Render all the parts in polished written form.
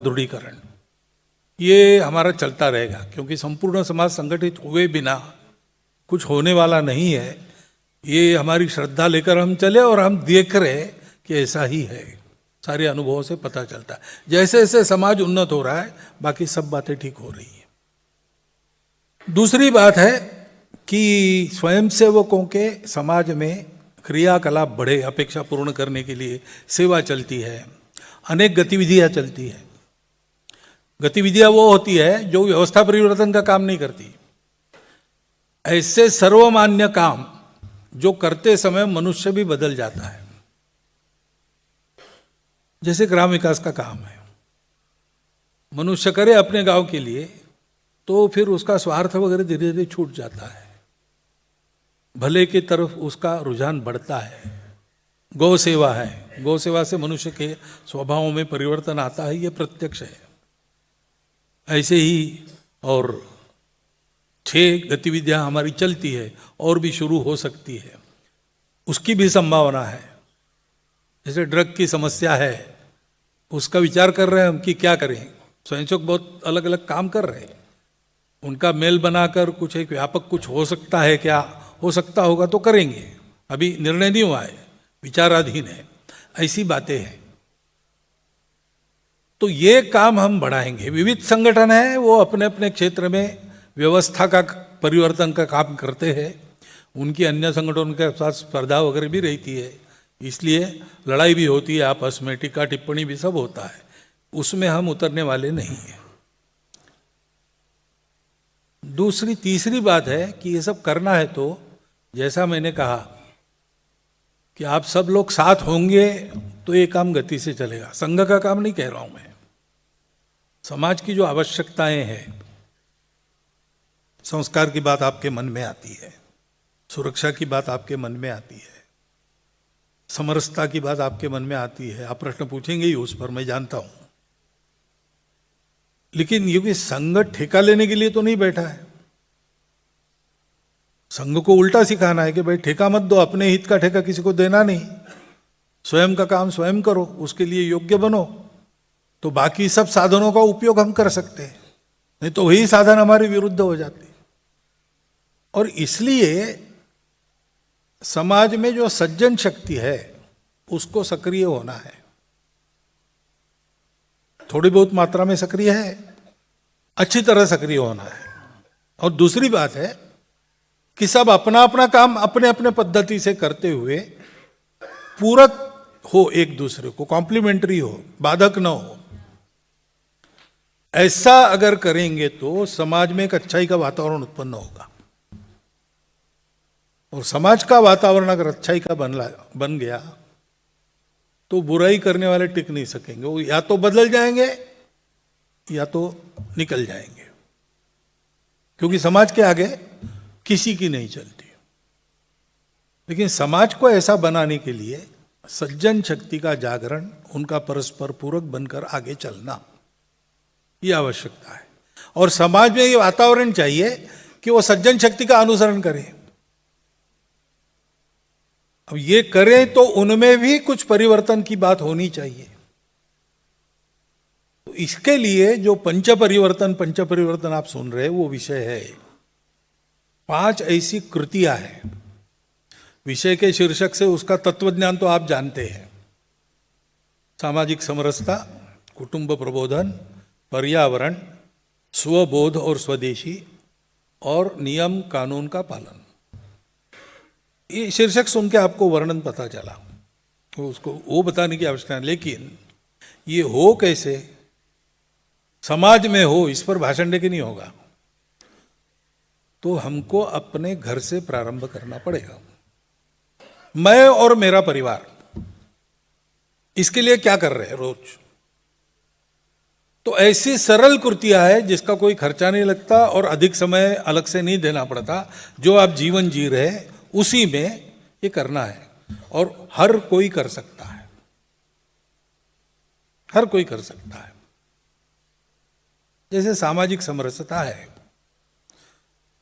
दृढ़ीकरण ये हमारा चलता रहेगा, क्योंकि संपूर्ण समाज संगठित हुए बिना कुछ होने वाला नहीं है। ये हमारी श्रद्धा लेकर हम चले और हम देख रहे कि ऐसा ही है, सारे अनुभवों से पता चलता है। जैसे जैसे समाज उन्नत हो रहा है बाकी सब बातें ठीक हो रही हैं। दूसरी बात है कि स्वयंसेवकों के समाज में क्रियाकलाप बढ़े, अपेक्षा पूर्ण करने के लिए सेवा चलती है, अनेक गतिविधियां चलती है। गतिविधियां वो होती है जो व्यवस्था परिवर्तन का काम नहीं करती। ऐसे सर्वमान्य काम जो करते समय मनुष्य भी बदल जाता है, जैसे ग्राम विकास का काम है, मनुष्य करे अपने गांव के लिए तो फिर उसका स्वार्थ वगैरह धीरे धीरे छूट जाता है, भले की तरफ उसका रुझान बढ़ता है। गौ सेवा है, गौ सेवा से मनुष्य के स्वभावों में परिवर्तन आता है, ये प्रत्यक्ष है। ऐसे ही और 6 गतिविधियां हमारी चलती है और भी शुरू हो सकती है, उसकी भी संभावना है। जैसे ड्रग की समस्या है, उसका विचार कर रहे हैं हम कि क्या करें। स्वयंसेवक बहुत अलग अलग काम कर रहे हैं, उनका मेल बनाकर कुछ एक व्यापक कुछ हो सकता है, क्या हो सकता होगा तो करेंगे। अभी निर्णय नहीं हुआ है, विचाराधीन है, ऐसी बातें हैं। तो ये काम हम बढ़ाएंगे। विविध संगठन है, वो अपने अपने क्षेत्र में व्यवस्था का परिवर्तन का काम करते हैं, उनकी अन्य संगठनों के साथ स्पर्धा वगैरह भी रहती है, इसलिए लड़ाई भी होती है आपस में, टीका टिप्पणी भी सब होता है, उसमें हम उतरने वाले नहीं हैं। तीसरी बात है कि ये सब करना है तो जैसा मैंने कहा कि आप सब लोग साथ होंगे तो ये काम गति से चलेगा। संघ का काम नहीं कह रहा हूं मैं, समाज की जो आवश्यकताएं हैं, संस्कार की बात आपके मन में आती है, सुरक्षा की बात आपके मन में आती है, समरसता की बात आपके मन में आती है, आप प्रश्न पूछेंगे ही उस पर, मैं जानता हूं। लेकिन ये संघ ठेका लेने के लिए तो नहीं बैठा है। संघ को उल्टा सिखाना है कि भाई ठेका मत दो, अपने हित का ठेका किसी को देना नहीं, स्वयं का काम स्वयं करो, उसके लिए योग्य बनो, तो बाकी सब साधनों का उपयोग हम कर सकते हैं, नहीं तो वही साधन हमारे विरुद्ध हो जाते। और इसलिए समाज में जो सज्जन शक्ति है उसको सक्रिय होना है, थोड़ी बहुत मात्रा में सक्रिय है, अच्छी तरह सक्रिय होना है। और दूसरी बात है कि सब अपना अपना काम अपने अपने पद्धति से करते हुए पूरक हो, एक दूसरे को कॉम्प्लीमेंट्री हो, बाधक न हो। ऐसा अगर करेंगे तो समाज में एक अच्छाई का वातावरण उत्पन्न होगा। और समाज का वातावरण अगर अच्छाई का बन गया तो बुराई करने वाले टिक नहीं सकेंगे, वो या तो बदल जाएंगे या तो निकल जाएंगे, क्योंकि समाज के आगे किसी की नहीं चलती। लेकिन समाज को ऐसा बनाने के लिए सज्जन शक्ति का जागरण, उनका परस्पर पूरक बनकर आगे चलना, ये आवश्यकता है। और समाज में ये वातावरण चाहिए कि वो सज्जन शक्ति का अनुसरण करें। अब ये करें तो उनमें भी कुछ परिवर्तन की बात होनी चाहिए। तो इसके लिए जो पंच परिवर्तन आप सुन रहे हैं वो विषय है। 5 ऐसी कृतियां हैं। विषय के शीर्षक से उसका तत्वज्ञान तो आप जानते हैं, सामाजिक समरसता, कुटुंब प्रबोधन, पर्यावरण, स्वबोध और स्वदेशी, और नियम कानून का पालन। ये शीर्षक सुन के आपको वर्णन पता चला, तो उसको वो बताने की आवश्यकता है। लेकिन ये हो कैसे, समाज में हो, इस पर भाषण दे के नहीं होगा। तो हमको अपने घर से प्रारंभ करना पड़ेगा। मैं और मेरा परिवार इसके लिए क्या कर रहे हैं रोज, तो ऐसी सरल कृतियां है जिसका कोई खर्चा नहीं लगता और अधिक समय अलग से नहीं देना पड़ता। जो आप जीवन जी रहे उसी में ये करना है, और हर कोई कर सकता है, हर कोई कर सकता है। जैसे सामाजिक समरसता है,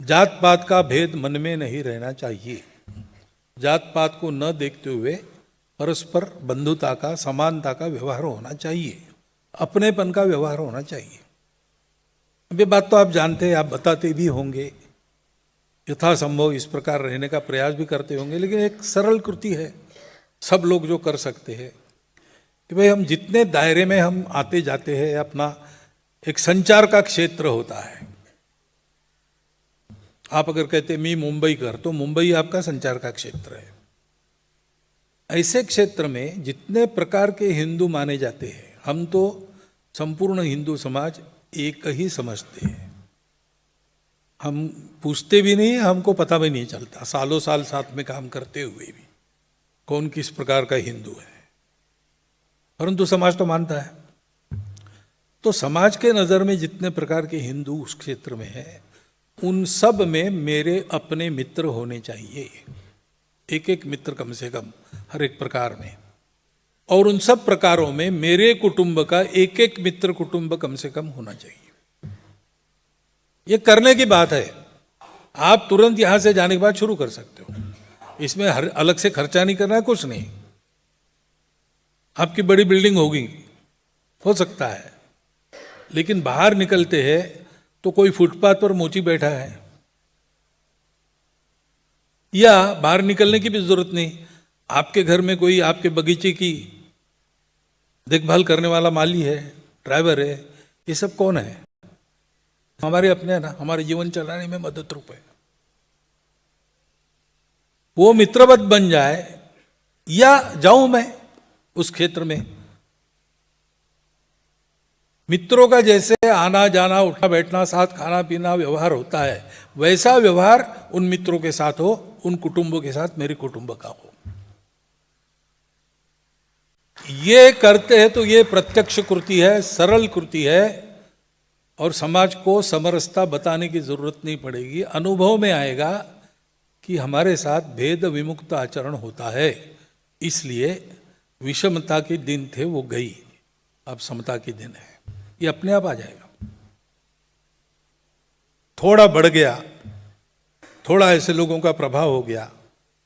जात पात का भेद मन में नहीं रहना चाहिए। जात पात को न देखते हुए परस्पर बंधुता का, समानता का व्यवहार होना चाहिए। अपनेपन का व्यवहार होना चाहिए। अब ये बात तो आप जानते हैं, आप बताते भी होंगे, यथासंभव इस प्रकार रहने का प्रयास भी करते होंगे, लेकिन एक सरल कृति है, सब लोग जो कर सकते हैं कि भाई हम जितने दायरे में हम आते जाते हैं, अपना एक संचार का क्षेत्र होता है। आप अगर कहते मी मुंबई कर, तो मुंबई आपका संचार का क्षेत्र है। ऐसे क्षेत्र में जितने प्रकार के हिंदू माने जाते हैं, हम तो संपूर्ण हिंदू समाज एक ही समझते हैं। हम पूछते भी नहीं, हमको पता भी नहीं चलता, सालों साल साथ में काम करते हुए भी कौन किस प्रकार का हिंदू है, परंतु समाज तो मानता है। तो समाज के नज़र में जितने प्रकार के हिंदू उस क्षेत्र में है, उन सब में मेरे अपने मित्र होने चाहिए, एक एक मित्र कम से कम हर एक प्रकार में, और उन सब प्रकारों में मेरे कुटुंब का एक एक मित्र कुटुंब कम से कम होना चाहिए। ये करने की बात है, आप तुरंत यहां से जाने के बाद शुरू कर सकते हो, इसमें हर अलग से खर्चा नहीं करना है, कुछ नहीं। आपकी बड़ी बिल्डिंग होगी, हो सकता है, लेकिन बाहर निकलते हैं तो कोई फुटपाथ पर मोची बैठा है, या बाहर निकलने की भी जरूरत नहीं, आपके घर में कोई आपके बगीचे की देखभाल करने वाला माली है, ड्राइवर है, ये सब कौन है? हमारे अपने है ना, हमारे जीवन चलाने में मदद रूप है। वो मित्रवत बन जाए, या जाऊं मैं उस क्षेत्र में, मित्रों का जैसे आना जाना उठना बैठना साथ खाना पीना व्यवहार होता है, वैसा व्यवहार उन मित्रों के साथ हो, उन कुटुंबों के साथ मेरे कुटुंब का हो। ये करते हैं तो ये प्रत्यक्ष कृति है, सरल कृति है, और समाज को समरसता बताने की जरूरत नहीं पड़ेगी। अनुभव में आएगा कि हमारे साथ भेद विमुक्त आचरण होता है, इसलिए विषमता के दिन थे वो गई, अब समता के दिन है, ये अपने आप आ जाएगा। थोड़ा बढ़ गया, थोड़ा ऐसे लोगों का प्रभाव हो गया,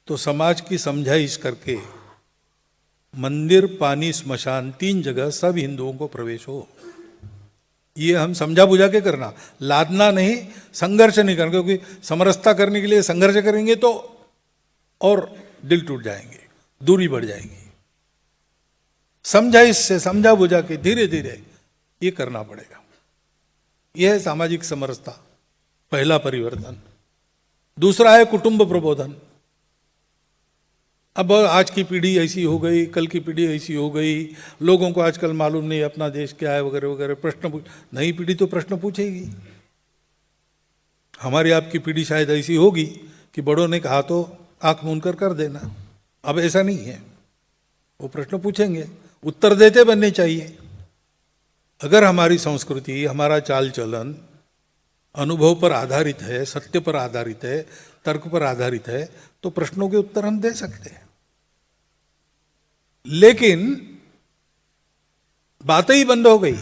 तो समाज की समझाइश करके मंदिर पानी स्मशान 3 जगह सब हिंदुओं को प्रवेश हो, ये हम समझा बुझा के करना, लादना नहीं, संघर्ष नहीं करना, क्योंकि समरसता करने के लिए संघर्ष करेंगे तो और दिल टूट जाएंगे, दूरी बढ़ जाएगी। समझाइश से समझा बुझा के धीरे धीरे ये करना पड़ेगा। यह है सामाजिक समरसता, पहला परिवर्तन। दूसरा है कुटुंब प्रबोधन। अब आज की पीढ़ी ऐसी हो गई, कल की पीढ़ी ऐसी हो गई, लोगों को आजकल मालूम नहीं अपना देश क्या है वगैरह वगैरह, प्रश्न नई पीढ़ी तो प्रश्न पूछेगी। हमारी आपकी पीढ़ी शायद ऐसी होगी कि बड़ों ने कहा तो आंख मूंद कर देना, अब ऐसा नहीं है, वो प्रश्न पूछेंगे, उत्तर देते बनने चाहिए। अगर हमारी संस्कृति, हमारा चाल चलन अनुभव पर आधारित है, सत्य पर आधारित है, तर्क पर आधारित है, तो प्रश्नों के उत्तर हम दे सकते हैं। लेकिन बातें ही बंद हो गई।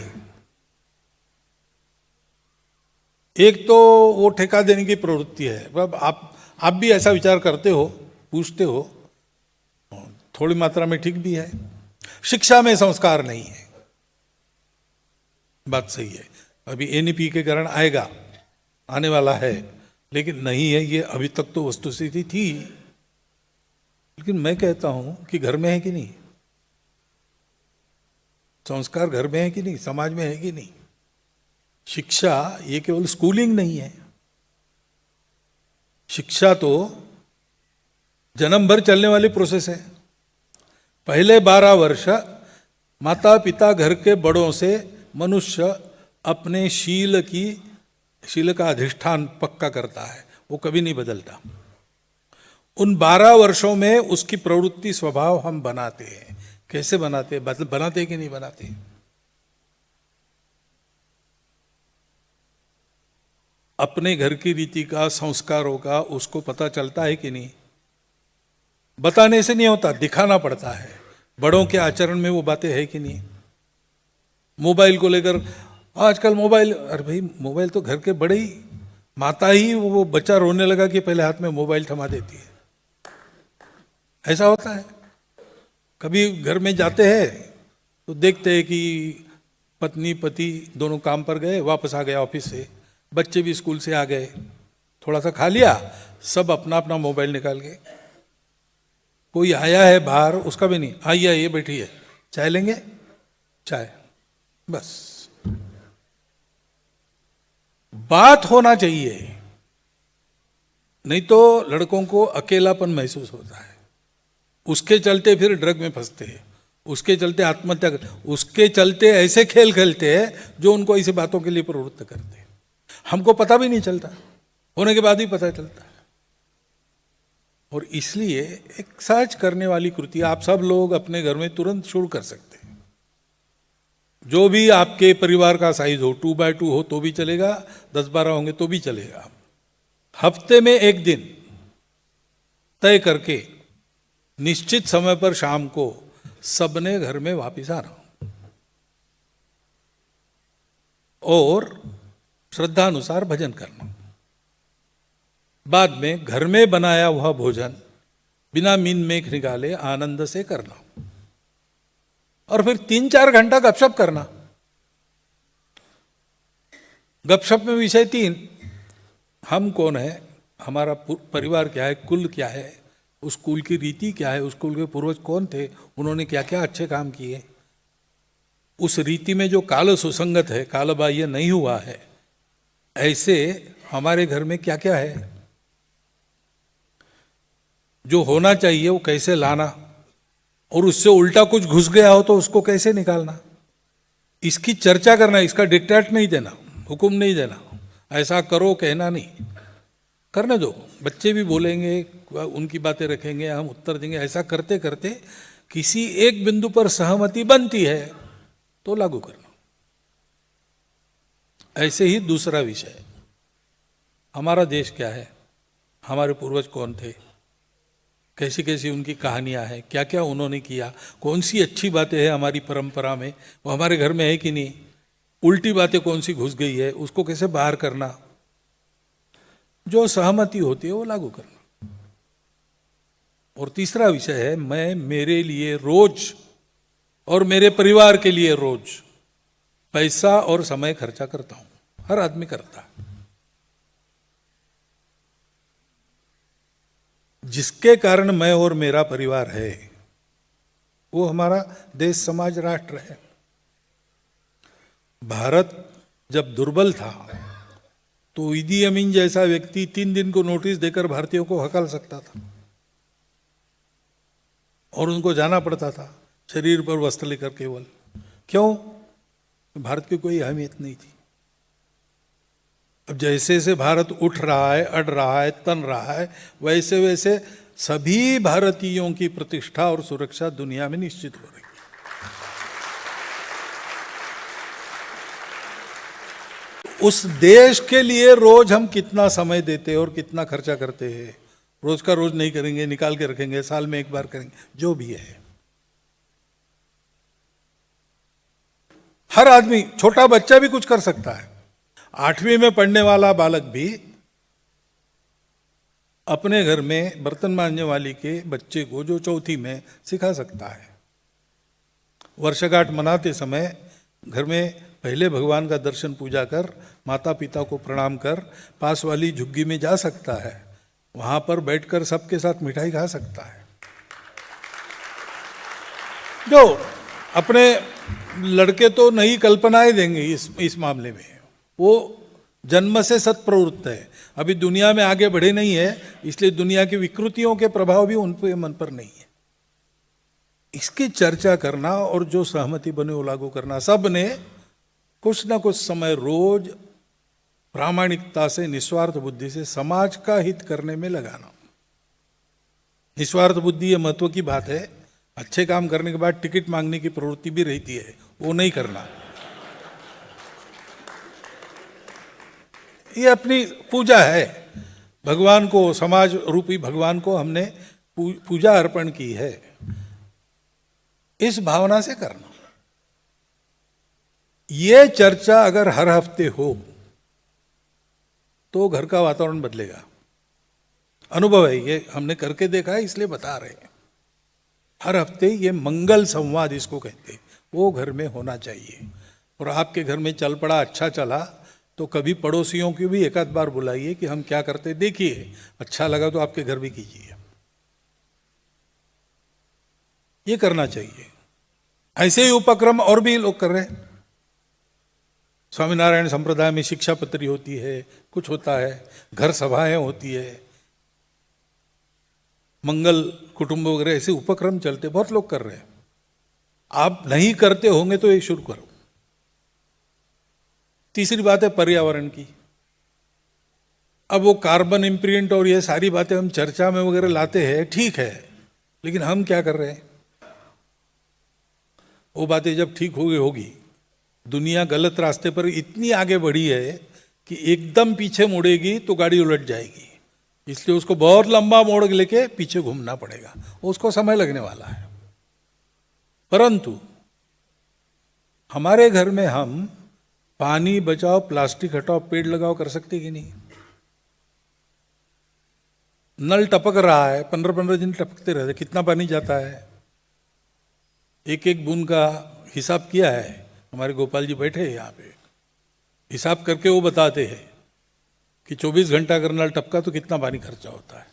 एक तो वो ठेका देने की प्रवृत्ति है। अब आप भी ऐसा विचार करते हो, पूछते हो, थोड़ी मात्रा में ठीक भी है। शिक्षा में संस्कार नहीं है, बात सही है। अभी एनईपी के कारण आएगा, आने वाला है, लेकिन नहीं है, ये अभी तक तो वस्तुस्थिति थी। लेकिन मैं कहता हूं कि घर में है कि नहीं, संस्कार घर में है कि नहीं, समाज में है कि नहीं। शिक्षा ये केवल स्कूलिंग नहीं है, शिक्षा तो जन्म भर चलने वाली प्रोसेस है। पहले 12 वर्ष माता पिता घर के बड़ों से मनुष्य अपने शील का अधिष्ठान पक्का करता है, वो कभी नहीं बदलता। उन 12 वर्षों में उसकी प्रवृत्ति स्वभाव हम बनाते हैं। कैसे बनाते, बनाते कि नहीं बनाते? अपने घर की रीति का, संस्कारों का उसको पता चलता है कि नहीं? बताने से नहीं होता, दिखाना पड़ता है। बड़ों के आचरण में वो बातें है कि नहीं? मोबाइल को लेकर आजकल मोबाइल, अरे भाई मोबाइल तो घर के बड़े ही, माता ही वो बच्चा रोने लगा कि पहले हाथ में मोबाइल थमा देती है। ऐसा होता है। कभी घर में जाते हैं तो देखते हैं कि पत्नी पति दोनों काम पर गए, वापस आ गए ऑफिस से, बच्चे भी स्कूल से आ गए, थोड़ा सा खा लिया, सब अपना अपना मोबाइल निकाल के, कोई आया है बाहर उसका भी नहीं, आइए बैठिए, चाय लेंगे, चाय, बस। बात होना चाहिए, नहीं तो लड़कों को अकेलापन महसूस होता है, उसके चलते फिर ड्रग में फंसते हैं, उसके चलते आत्महत्या, उसके चलते ऐसे खेल खेलते हैं जो उनको ऐसी बातों के लिए प्रवृत्त करते हैं। हमको पता भी नहीं चलता, होने के बाद ही पता चलता है। और इसलिए एक सहज करने वाली कृति आप सब लोग अपने घर में तुरंत शुरू कर सकते हैं। जो भी आपके परिवार का साइज हो, 2x2 हो तो भी चलेगा, 10-12 होंगे तो भी चलेगा। हफ्ते में एक दिन तय करके निश्चित समय पर शाम को सबने घर में वापस आना और श्रद्धानुसार भजन करना। बाद में घर में बनाया हुआ भोजन बिना मीन मेख निकाले आनंद से करना और फिर 3-4 घंटा गपशप करना। गपशप में विषय 3, हम कौन है, हमारा परिवार क्या है, कुल क्या है, उस कुल की रीति क्या है, उस कुल के पूर्वज कौन थे, उन्होंने क्या क्या अच्छे काम किए, उस रीति में जो काल सुसंगत है, काल बाह्य नहीं हुआ है, ऐसे हमारे घर में क्या क्या है, जो होना चाहिए वो कैसे लाना, और उससे उल्टा कुछ घुस गया हो तो उसको कैसे निकालना, इसकी चर्चा करना। इसका डिक्टेट नहीं देना, हुक्म नहीं देना, ऐसा करो कहना नहीं, करने दो, बच्चे भी बोलेंगे, उनकी बातें रखेंगे, हम उत्तर देंगे। ऐसा करते करते किसी एक बिंदु पर सहमति बनती है तो लागू करना। ऐसे ही दूसरा विषय, हमारा देश क्या है, हमारे पूर्वज कौन थे, कैसी कैसी उनकी कहानियां हैं, क्या क्या उन्होंने किया, कौन सी अच्छी बातें हैं हमारी परंपरा में, वो हमारे घर में है कि नहीं, उल्टी बातें कौन सी घुस गई है, उसको कैसे बाहर करना, जो सहमति होती है वो लागू करना। और तीसरा विषय है, मैं मेरे लिए रोज और मेरे परिवार के लिए रोज पैसा और समय खर्चा करता हूं, हर आदमी करता है। जिसके कारण मैं और मेरा परिवार है वो हमारा देश, समाज, राष्ट्र है। भारत जब दुर्बल था तो ईदी अमीन जैसा व्यक्ति 3 दिन को नोटिस देकर भारतीयों को हकल सकता था और उनको जाना पड़ता था शरीर पर वस्त्र लेकर केवल। क्यों? भारत की कोई अहमियत नहीं थी। अब जैसे जैसे भारत उठ रहा है, अड़ रहा है, तन रहा है, वैसे वैसे सभी भारतीयों की प्रतिष्ठा और सुरक्षा दुनिया में निश्चित हो रही है। उस देश के लिए रोज हम कितना समय देते हैं और कितना खर्चा करते हैं, रोज का रोज नहीं करेंगे, निकाल के रखेंगे, साल में एक बार करेंगे, जो भी है। हर आदमी, छोटा बच्चा भी कुछ कर सकता है। 8वीं में पढ़ने वाला बालक भी अपने घर में बर्तन मांजने वाली के बच्चे को, जो 4थी में, सिखा सकता है। वर्षगांठ मनाते समय घर में पहले भगवान का दर्शन पूजा कर, माता पिता को प्रणाम कर, पास वाली झुग्गी में जा सकता है, वहां पर बैठकर सबके साथ मिठाई खा सकता है। जो अपने लड़के तो नई कल्पनाएं देंगे इस मामले में, वो जन्म से सत्प्रवृत्त है, अभी दुनिया में आगे बढ़े नहीं है, इसलिए दुनिया की विकृतियों के प्रभाव भी उन पे मन पर नहीं है। इसकी चर्चा करना और जो सहमति बने वो लागू करना। सब ने कुछ ना कुछ समय रोज प्रामाणिकता से, निस्वार्थ बुद्धि से समाज का हित करने में लगाना। निस्वार्थ बुद्धि ये महत्व की बात है। अच्छे काम करने के बाद टिकट मांगने की प्रवृत्ति भी रहती है, वो नहीं करना। ये अपनी पूजा है, भगवान को, समाज रूपी भगवान को हमने पूजा अर्पण की है, इस भावना से करना। ये चर्चा अगर हर हफ्ते हो तो घर का वातावरण बदलेगा। अनुभव है, ये हमने करके देखा है, इसलिए बता रहे हैं। हर हफ्ते ये मंगल संवाद इसको कहते हैं, वो घर में होना चाहिए। और आपके घर में चल पड़ा, अच्छा चला, तो कभी पड़ोसियों की भी एक आध बार बुलाइए कि हम क्या करते देखिए, अच्छा लगा तो आपके घर भी कीजिए। ये करना चाहिए। ऐसे ही उपक्रम और भी लोग कर रहे हैं। स्वामीनारायण संप्रदाय में शिक्षा पत्री होती है, कुछ होता है, घर सभाएं होती है, मंगल कुटुंब वगैरह ऐसे उपक्रम चलते, बहुत लोग कर रहे हैं। आप नहीं करते होंगे तो ये शुरू करो। तीसरी बात है पर्यावरण की। अब वो कार्बन इम्प्रिंट और ये सारी बातें हम चर्चा में वगैरह लाते हैं, ठीक है, लेकिन हम क्या कर रहे हैं? वो बातें जब ठीक होगी, दुनिया गलत रास्ते पर इतनी आगे बढ़ी है कि एकदम पीछे मुड़ेगी तो गाड़ी उलट जाएगी, इसलिए उसको बहुत लंबा मोड़ लेके पीछे घूमना पड़ेगा, उसको समय लगने वाला है। परंतु हमारे घर में हम पानी बचाओ, प्लास्टिक हटाओ, पेड़ लगाओ कर सकते कि नहीं? नल टपक रहा है, 15-15 दिन टपकते रहते, कितना पानी जाता है? एक एक बूंद का हिसाब किया है। हमारे गोपाल जी बैठे हैं यहाँ पे, हिसाब करके वो बताते हैं कि 24 घंटा अगर नल टपका तो कितना पानी खर्चा होता है।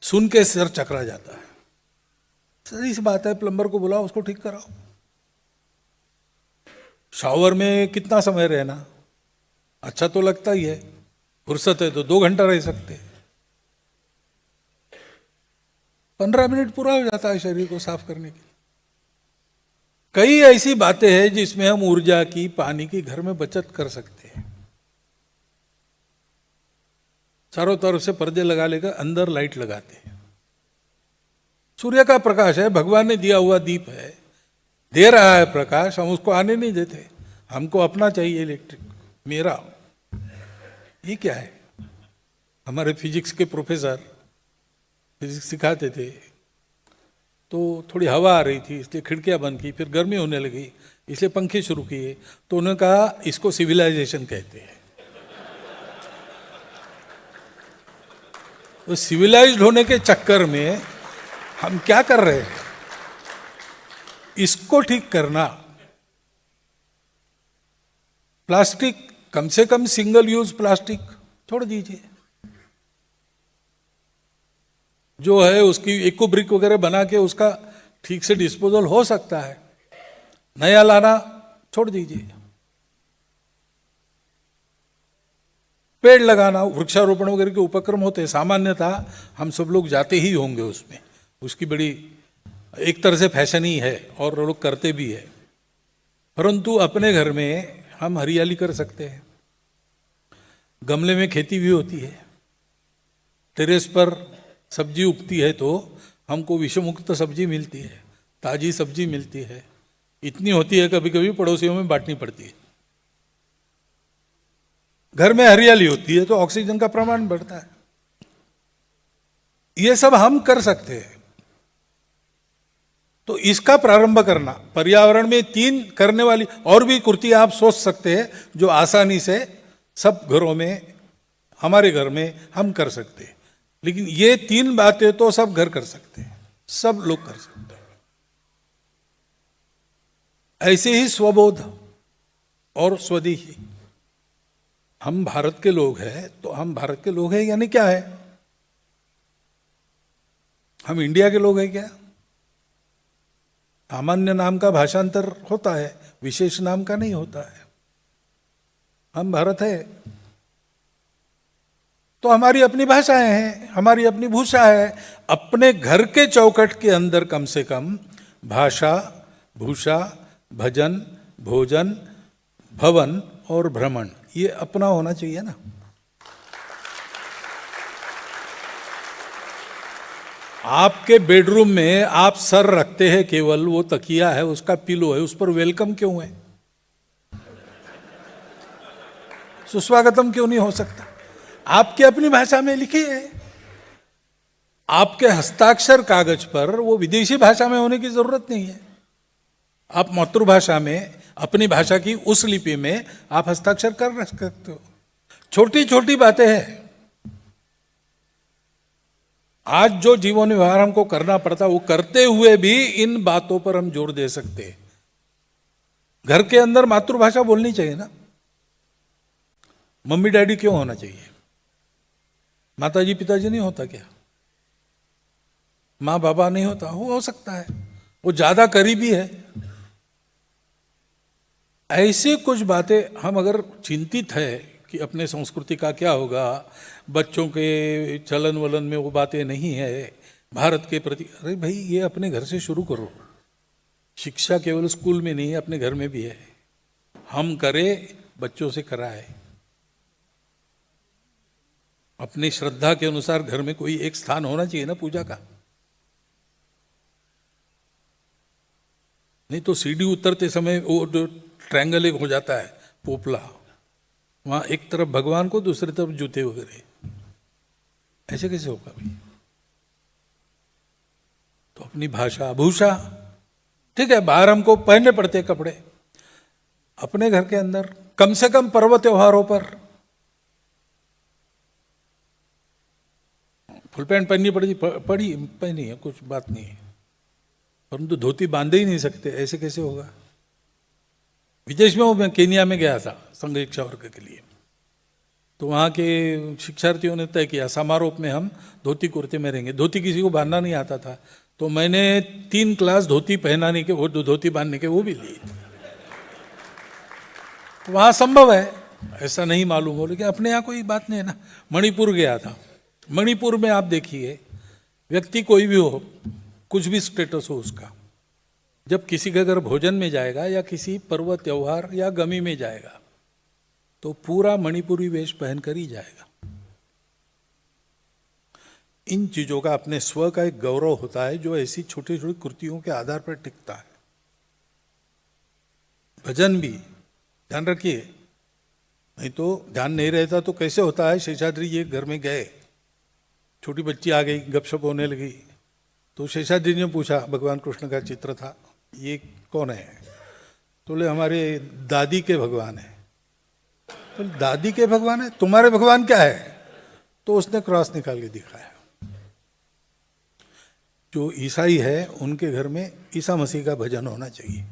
सुन के सर चकरा जाता है। सही सी बात है, प्लम्बर को बुलाओ, उसको ठीक कराओ। शावर में कितना समय रहना, अच्छा तो लगता ही है, फुर्सत है तो 2 घंटा रह सकते हैं, 15 मिनट पूरा हो जाता है शरीर को साफ करने की। कई ऐसी बातें हैं जिसमें हम ऊर्जा की, पानी की घर में बचत कर सकते हैं। चारों तरफ से पर्दे लगा लेकर अंदर लाइट लगाते हैं। सूर्य का प्रकाश है, भगवान ने दिया हुआ दीप है, दे रहा है प्रकाश, हम उसको आने नहीं देते। हमको अपना चाहिए इलेक्ट्रिक, मेरा। ये क्या है? हमारे फिजिक्स के प्रोफेसर फिजिक्स सिखाते थे, तो थोड़ी हवा आ रही थी इसलिए खिड़कियां बंद की, फिर गर्मी होने लगी इसलिए पंखे शुरू किए, तो उन्होंने कहा इसको सिविलाइजेशन कहते हैं। तो सिविलाइज्ड होने के चक्कर में हम क्या कर रहे हैं? इसको ठीक करना। प्लास्टिक, कम से कम सिंगल यूज प्लास्टिक छोड़ दीजिए। जो है उसकी इको ब्रिक वगैरह बना के उसका ठीक से डिस्पोजल हो सकता है, नया लाना छोड़ दीजिए। पेड़ लगाना, वृक्षारोपण वगैरह के उपक्रम होते हैं, सामान्यतः हम सब लोग जाते ही होंगे उसमें, उसकी बड़ी एक तरह से फैशन ही है और लोग करते भी है। परंतु अपने घर में हम हरियाली कर सकते हैं। गमले में खेती भी होती है, टेरेस पर सब्जी उगती है तो हमको विषमुक्त सब्जी मिलती है, ताजी सब्जी मिलती है, इतनी होती है कभी कभी पड़ोसियों में बांटनी पड़ती है। घर में हरियाली होती है तो ऑक्सीजन का प्रमाण बढ़ता है। ये सब हम कर सकते हैं, तो इसका प्रारंभ करना। पर्यावरण में 3 करने वाली और भी कुर्तियां आप सोच सकते हैं जो आसानी से सब घरों में, हमारे घर में हम कर सकते हैं। लेकिन ये 3 बातें तो सब घर कर सकते हैं, सब लोग कर सकते हैं। ऐसे ही स्वबोध और स्वदेशी। हम भारत के लोग हैं तो हम भारत के लोग हैं यानी क्या है? हम इंडिया के लोग हैं क्या? सामान्य नाम का भाषांतर होता है, विशेष नाम का नहीं होता है। हम भारत है तो हमारी अपनी भाषाएं हैं, हमारी अपनी भूषा है। अपने घर के चौखट के अंदर कम से कम भाषा, भूषा, भजन, भोजन, भवन और भ्रमण, ये अपना होना चाहिए ना। आपके बेडरूम में आप सर रखते हैं, केवल वो तकिया है, उसका पिलो है, उस पर वेलकम क्यों है? सुस्वागतम क्यों नहीं हो सकता? आपके अपनी भाषा में लिखिए। आपके हस्ताक्षर कागज पर वो विदेशी भाषा में होने की जरूरत नहीं है। आप मातृभाषा में, अपनी भाषा की उस लिपि में आप हस्ताक्षर कर सकते हो। छोटी छोटी बातें हैं। आज जो जीवन व्यवहार हमको करना पड़ता है, वो करते हुए भी इन बातों पर हम जोर दे सकते हैं। घर के अंदर मातृभाषा बोलनी चाहिए ना। मम्मी डैडी क्यों होना चाहिए? माताजी पिताजी नहीं होता क्या? माँ बाबा नहीं होता? हो सकता है, वो ज्यादा करीबी है। ऐसे कुछ बातें हम अगर चिंतित है कि अपने संस्कृति का क्या होगा, बच्चों के चलन वलन में वो बातें नहीं है, भारत के प्रति, अरे भाई ये अपने घर से शुरू करो। शिक्षा केवल स्कूल में नहीं है, अपने घर में भी है। हम करें, बच्चों से कराए। अपनी श्रद्धा के अनुसार घर में कोई एक स्थान होना चाहिए ना पूजा का। नहीं तो सीढ़ी उतरते समय वो जो ट्रायंगल एक हो जाता है, पोपला, वहां एक तरफ भगवान को, दूसरी तरफ जूते वगैरह, ऐसे कैसे होगा भाई? तो अपनी भाषा भूषा ठीक है, बाहर हमको पहनने पड़ते कपड़े, अपने घर के अंदर कम से कम पर्व त्योहारों पर फुल पैंट पहननी पहनी है, कुछ बात नहीं है, परंतु धोती बांधे ही नहीं सकते, ऐसे कैसे होगा? विदेश में मैं केनिया में गया था संघ शिक्षा वर्ग के लिए, तो वहाँ के शिक्षार्थियों ने तय किया समारोह में हम धोती कुर्ते में रहेंगे। धोती किसी को बांधना नहीं आता था, तो मैंने 3 क्लास धोती पहनाने के, वो धोती बांधने के वो भी लिए। तो वहाँ संभव है, ऐसा नहीं मालूम हो, लेकिन अपने यहाँ कोई बात नहीं है ना। मणिपुर गया था, मणिपुर में आप देखिए, व्यक्ति कोई भी हो, कुछ भी स्टेटस हो उसका, जब किसी के घर भोजन में जाएगा या किसी पर्व त्योहार या गमी में जाएगा तो पूरा मणिपुरी वेश पहनकर ही जाएगा। इन चीजों का अपने स्व का एक गौरव होता है जो ऐसी छोटी छोटी कृतियों के आधार पर टिकता है। भजन भी ध्यान रखिए, नहीं तो ध्यान नहीं रहता तो कैसे होता है। शेषाद्री जी घर में गए, छोटी बच्ची आ गई, गपशप होने लगी, तो शेषाद्री ने पूछा, भगवान कृष्ण का चित्र था, ये कौन है? तो बोले हमारे दादी के भगवान है। तो दादी के भगवान है, तुम्हारे भगवान क्या है? तो उसने क्रॉस निकाल के दिखाया। जो ईसाई है उनके घर में ईसा मसीह का भजन होना चाहिए।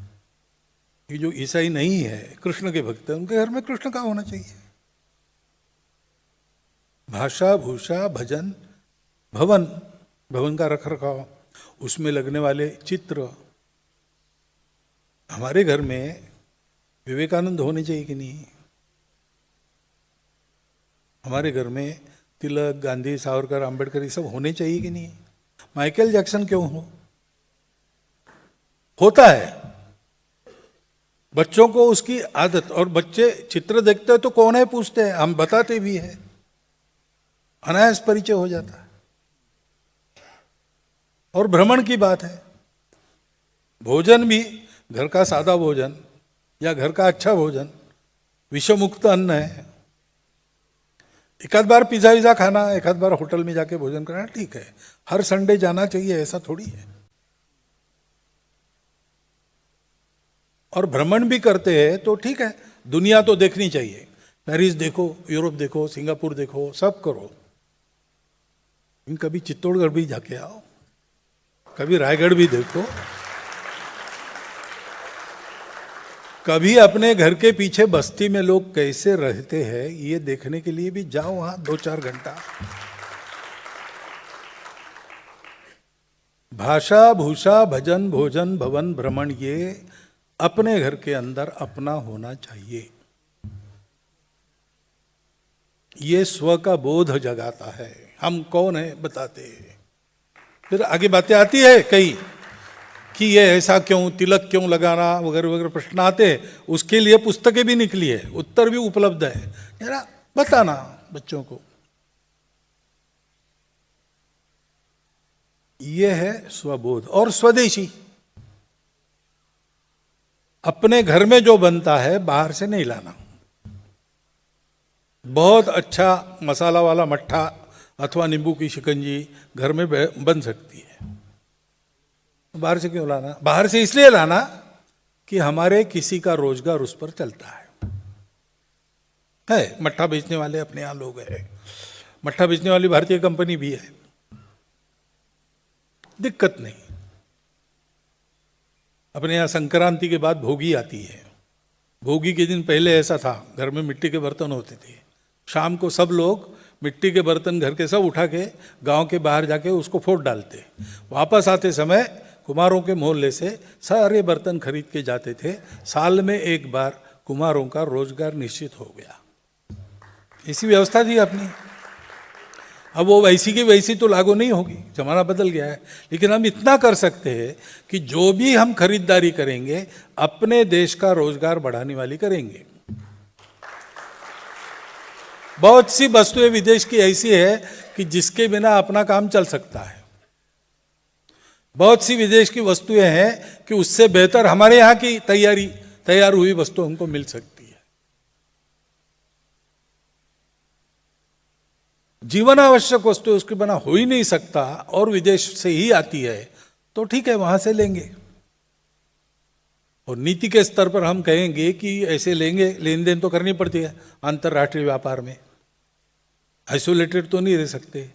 ये जो ईसाई नहीं है, कृष्ण के भक्त है, उनके घर में कृष्ण का होना चाहिए। भाषा भूषा भजन, भवन, भवन का रख रखाव, उसमें लगने वाले चित्र। हमारे घर में विवेकानंद होने चाहिए कि नहीं? हमारे घर में तिलक, गांधी, सावरकर, अंबेडकर ये सब होने चाहिए कि नहीं? माइकल जैक्सन क्यों होता है? बच्चों को उसकी आदत, और बच्चे चित्र देखते हैं तो कौन है पूछते हैं, हम बताते भी हैं, अनायास परिचय हो जाता है। और भ्रमण की बात है, भोजन भी घर का सादा भोजन या घर का अच्छा भोजन, विषमुक्त अन्न है। एक आध बार पिज्जा विज़ा खाना, एक आध बार होटल में जाके भोजन करना ठीक है, हर संडे जाना चाहिए ऐसा थोड़ी है। और भ्रमण भी करते हैं तो ठीक है, दुनिया तो देखनी चाहिए, पेरिस देखो, यूरोप देखो, सिंगापुर देखो, सब करो। कभी चित्तौड़गढ़ भी जाके आओ, कभी रायगढ़ भी देखो, कभी अपने घर के पीछे बस्ती में लोग कैसे रहते हैं ये देखने के लिए भी जाओ वहां 2-4 घंटा। भाषा भूषा भजन भोजन भवन भ्रमण ये अपने घर के अंदर अपना होना चाहिए। ये स्व का बोध जगाता है, हम कौन है बताते हैं। फिर आगे बातें आती है कई कि ये ऐसा क्यों, तिलक क्यों लगाना वगैरह वगैरह प्रश्न आते हैं। उसके लिए पुस्तकें भी निकली है, उत्तर भी उपलब्ध है, जरा बताना बच्चों को। ये है स्वबोध। और स्वदेशी, अपने घर में जो बनता है बाहर से नहीं लाना। बहुत अच्छा मसाला वाला मट्ठा अथवा नींबू की शिकंजी घर में बन सकती है, बाहर से क्यों लाना? बाहर से इसलिए लाना कि हमारे किसी का रोजगार उस पर चलता है। मट्ठा बेचने वाले अपने यहां लोग हैं, मट्ठा बेचने वाली भारतीय कंपनी भी है, दिक्कत नहीं। अपने यहां संक्रांति के बाद भोगी आती है, भोगी के दिन पहले ऐसा था, घर में मिट्टी के बर्तन होते थे, शाम को सब लोग मिट्टी के बर्तन घर के सब उठा के गांव के बाहर जाके उसको फोड़ डालते, वापस आते समय कुम्हारों के मोहल्ले से सारे बर्तन खरीद के जाते थे। साल में एक बार कुम्हारों का रोजगार निश्चित हो गया। इसी व्यवस्था थी अपनी। अब वो वैसी की वैसी तो लागू नहीं होगी, जमाना बदल गया है, लेकिन हम इतना कर सकते हैं कि जो भी हम खरीदारी करेंगे अपने देश का रोजगार बढ़ाने वाली करेंगे। बहुत सी वस्तुएं विदेश की ऐसी है कि जिसके बिना अपना काम चल सकता है। बहुत सी विदेश की वस्तुएं हैं कि उससे बेहतर हमारे यहाँ की तैयार हुई वस्तु हमको मिल सकती है। जीवन आवश्यक वस्तु उसके बिना हो ही नहीं सकता और विदेश से ही आती है, तो ठीक है, वहां से लेंगे। और नीति के स्तर पर हम कहेंगे कि ऐसे लेंगे, लेन देन तो करनी पड़ती है अंतर्राष्ट्रीय व्यापार में, आइसोलेटेड तो नहीं रह सकते।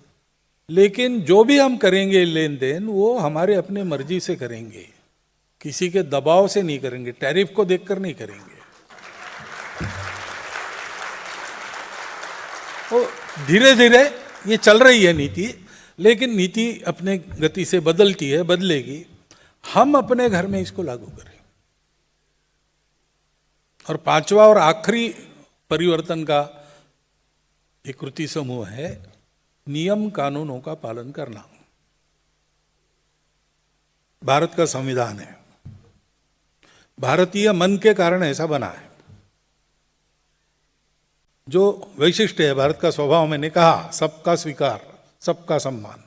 लेकिन जो भी हम करेंगे लेन देन वो हमारे अपने मर्जी से करेंगे, किसी के दबाव से नहीं करेंगे, टैरिफ को देखकर नहीं करेंगे। तो धीरे धीरे ये चल रही है नीति, लेकिन नीति अपने गति से बदलती है, बदलेगी। हम अपने घर में इसको लागू करें। और पांचवा और आखिरी परिवर्तन का एक कृति समूह है नियम कानूनों का पालन करना। भारत का संविधान है, भारतीय मन के कारण ऐसा बना है। जो वैशिष्ट है भारत का स्वभाव, मैंने कहा सबका स्वीकार, सबका सम्मान,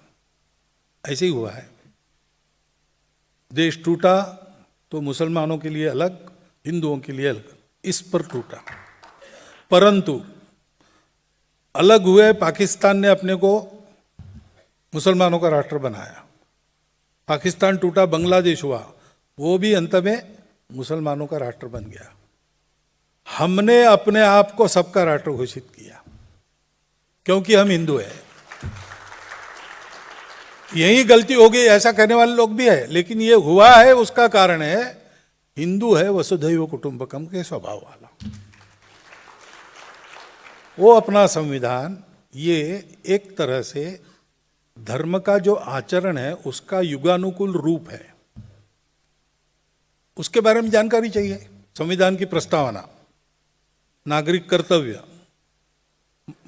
ऐसे ही हुआ है। देश टूटा तो मुसलमानों के लिए अलग, हिंदुओं के लिए अलग, इस पर टूटा। परंतु अलग हुए पाकिस्तान ने अपने को मुसलमानों का राष्ट्र बनाया। पाकिस्तान टूटा, बांग्लादेश हुआ, वो भी अंत में मुसलमानों का राष्ट्र बन गया। हमने अपने आप को सबका राष्ट्र घोषित किया क्योंकि हम हिंदू हैं। यही गलती हो गई, ऐसा कहने वाले लोग भी है, लेकिन ये हुआ है उसका कारण है हिंदू है वसुधैव कुटुंबकम के स्वभाव वाला। वो अपना संविधान ये एक तरह से धर्म का जो आचरण है उसका युगानुकूल रूप है। उसके बारे में जानकारी चाहिए। संविधान की प्रस्तावना, नागरिक कर्तव्य,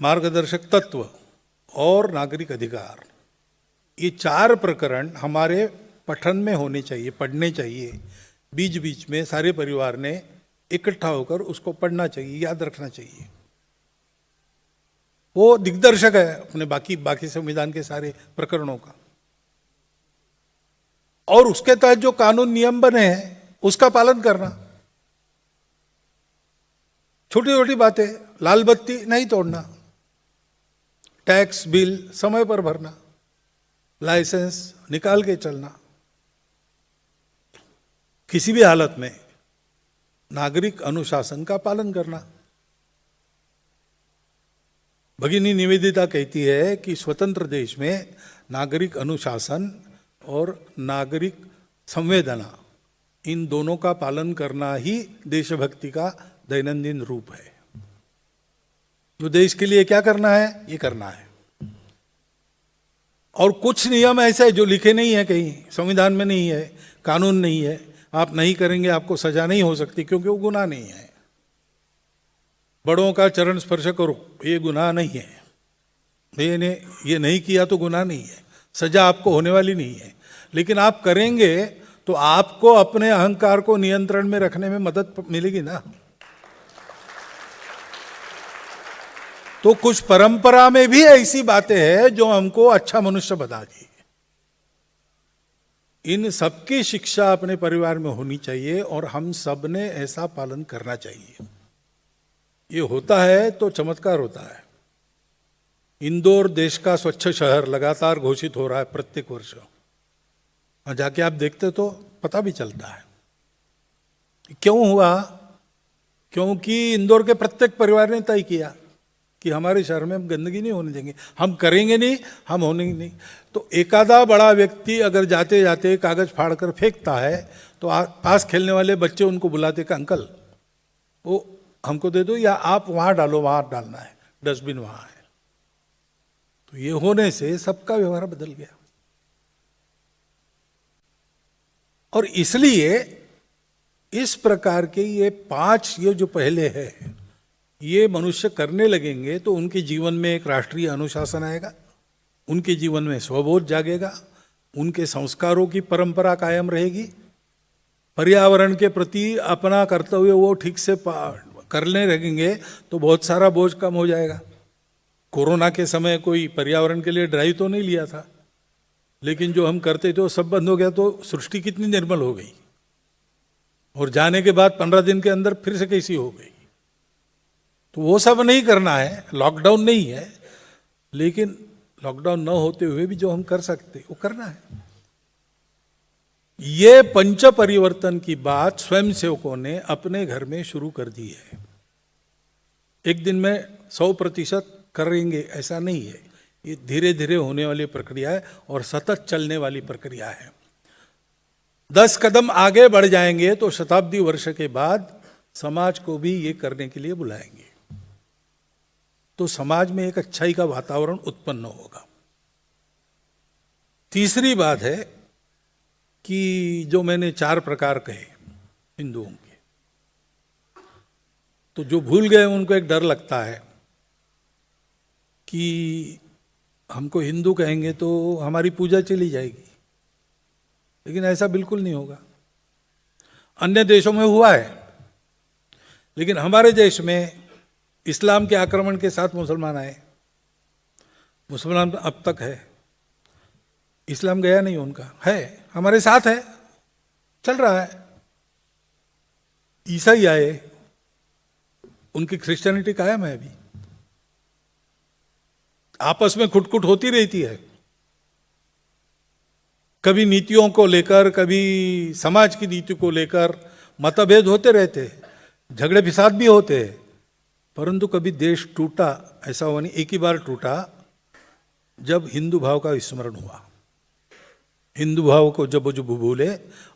मार्गदर्शक तत्व और नागरिक अधिकार, ये चार प्रकरण हमारे पठन में होने चाहिए, पढ़ने चाहिए। बीच बीच में सारे परिवार ने इकट्ठा होकर उसको पढ़ना चाहिए, याद रखना चाहिए। वो दिग्दर्शक है अपने बाकी संविधान के सारे प्रकरणों का। और उसके तहत जो कानून नियम बने हैं उसका पालन करना। छोटी छोटी बातें, लाल बत्ती नहीं तोड़ना, टैक्स बिल समय पर भरना, लाइसेंस निकाल के चलना, किसी भी हालत में नागरिक अनुशासन का पालन करना। भगिनी निवेदिता कहती है कि स्वतंत्र देश में नागरिक अनुशासन और नागरिक संवेदना, इन दोनों का पालन करना ही देशभक्ति का दैनंदिन रूप है। जो देश के लिए क्या करना है ये करना है। और कुछ नियम ऐसे जो लिखे नहीं है, कहीं संविधान में नहीं है, कानून नहीं है, आप नहीं करेंगे आपको सजा नहीं हो सकती क्योंकि वो गुनाह नहीं है। बड़ों का चरण स्पर्श करो, ये गुनाह नहीं है। ये नहीं किया तो गुनाह नहीं है, सजा आपको होने वाली नहीं है। लेकिन आप करेंगे तो आपको अपने अहंकार को नियंत्रण में रखने में मदद मिलेगी ना। तो कुछ परंपरा में भी ऐसी बातें हैं जो हमको अच्छा मनुष्य बता दी। इन सबकी शिक्षा अपने परिवार में होनी चाहिए और हम सब ने ऐसा पालन करना चाहिए। ये होता है तो चमत्कार होता है। इंदौर देश का स्वच्छ शहर लगातार घोषित हो रहा है प्रत्येक वर्ष। और जाके आप देखते तो पता भी चलता है क्यों हुआ। क्योंकि इंदौर के प्रत्येक परिवार ने तय किया कि हमारे शहर में हम गंदगी नहीं होने देंगे, हम करेंगे नहीं, हम होने नहीं। तो एकादा बड़ा व्यक्ति अगर जाते जाते कागज फाड़कर फेंकता है तो पास खेलने वाले बच्चे उनको बुलाते कि अंकल वो हमको दे दो, या आप वहां डालो, वहां डालना है, डस्टबिन वहां है। तो ये होने से सबका व्यवहार बदल गया। और इसलिए इस प्रकार के ये 5 ये जो पहले है, ये मनुष्य करने लगेंगे तो उनके जीवन में एक राष्ट्रीय अनुशासन आएगा, उनके जीवन में स्वबोध जागेगा, उनके संस्कारों की परंपरा कायम रहेगी, पर्यावरण के प्रति अपना कर्तव्य वो ठीक से करने लगेंगे तो बहुत सारा बोझ कम हो जाएगा। कोरोना के समय कोई पर्यावरण के लिए ड्राइव तो नहीं लिया था, लेकिन जो हम करते थे वो सब बंद हो गया, तो सृष्टि कितनी निर्मल हो गई। और जाने के बाद 15 दिन के अंदर फिर से कैसी हो गई। तो वो सब नहीं करना है, लॉकडाउन नहीं है, लेकिन लॉकडाउन न होते हुए भी जो हम कर सकते वो करना है। ये पंच परिवर्तन की बात स्वयं सेवकों ने अपने घर में शुरू कर दी है। एक दिन में 100% करेंगे ऐसा नहीं है, ये धीरे धीरे होने वाली प्रक्रिया है और सतत चलने वाली प्रक्रिया है। 10 कदम आगे बढ़ जाएंगे तो शताब्दी वर्ष के बाद समाज को भी ये करने के लिए बुलाएंगे, तो समाज में एक अच्छाई का वातावरण उत्पन्न होगा। तीसरी बात है कि जो मैंने 4 प्रकार कहे हिंदुओं के, तो जो भूल गए उनको एक डर लगता है कि हमको हिंदू कहेंगे तो हमारी पूजा चली जाएगी, लेकिन ऐसा बिल्कुल नहीं होगा। अन्य देशों में हुआ है, लेकिन हमारे देश में इस्लाम के आक्रमण के साथ मुसलमान आए। मुसलमान अब तक है, इस्लाम गया नहीं उनका, है हमारे साथ है, चल रहा है। ईसाई आए, उनकी क्रिश्चियनिटी कायम है अभी। आपस में खुटखुट होती रहती है, कभी नीतियों को लेकर, कभी समाज की नीति को लेकर मतभेद होते रहते हैं, झगड़े फिसाद भी होते हैं, परंतु कभी देश टूटा ऐसा हुआ नहीं। एक ही बार टूटा जब हिंदू भाव का विस्मरण हुआ। हिंदू भाव को जब जो भूले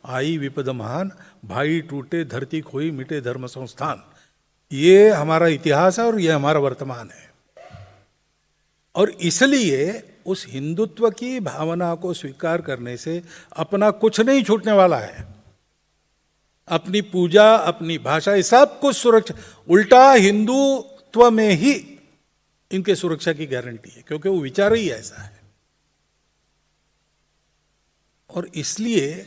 आई विपद महान, भाई टूटे धरती खोई मिटे धर्म संस्थान। ये हमारा इतिहास है और ये हमारा वर्तमान है। और इसलिए उस हिंदुत्व की भावना को स्वीकार करने से अपना कुछ नहीं छूटने वाला है। अपनी पूजा, अपनी भाषा, ये सब कुछ सुरक्षा, उल्टा हिंदुत्व में ही इनके सुरक्षा की गारंटी है, क्योंकि वो विचार ही ऐसा है। और इसलिए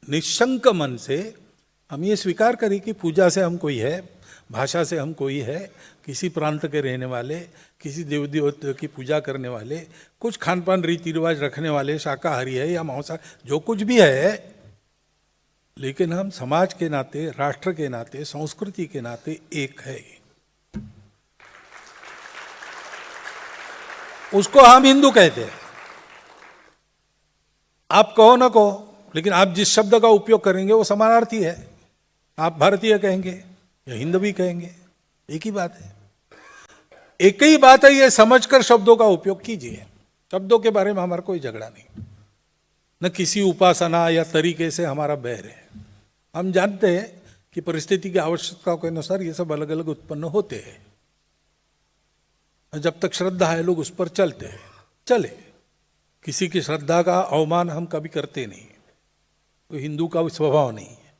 निशंक मन से हम ये स्वीकार करें कि पूजा से हम कोई है, भाषा से हम कोई है, किसी प्रांत के रहने वाले, किसी देव देवता की पूजा करने वाले, कुछ खान पान रीति रिवाज रखने वाले, शाकाहारी है या मांसाहारी, जो कुछ भी है, लेकिन हम समाज के नाते, राष्ट्र के नाते, संस्कृति के नाते एक है। उसको हम हिंदू कहते हैं। आप कहो ना कहो, लेकिन आप जिस शब्द का उपयोग करेंगे वो समानार्थी है। आप भारतीय कहेंगे या हिंदवी कहेंगे, एक ही बात है। एक ही बात है, ये समझकर शब्दों का उपयोग कीजिए। शब्दों के बारे में हमारा कोई झगड़ा नहीं, न किसी उपासना या तरीके से हमारा बैर है। हम जानते हैं कि परिस्थिति की आवश्यकता के अनुसार ये सब अलग अलग उत्पन्न होते हैं। जब तक श्रद्धा है लोग उस पर चलते हैं, चले। किसी की श्रद्धा का अवमान हम कभी करते नहीं, तो हिंदू का स्वभाव नहीं है।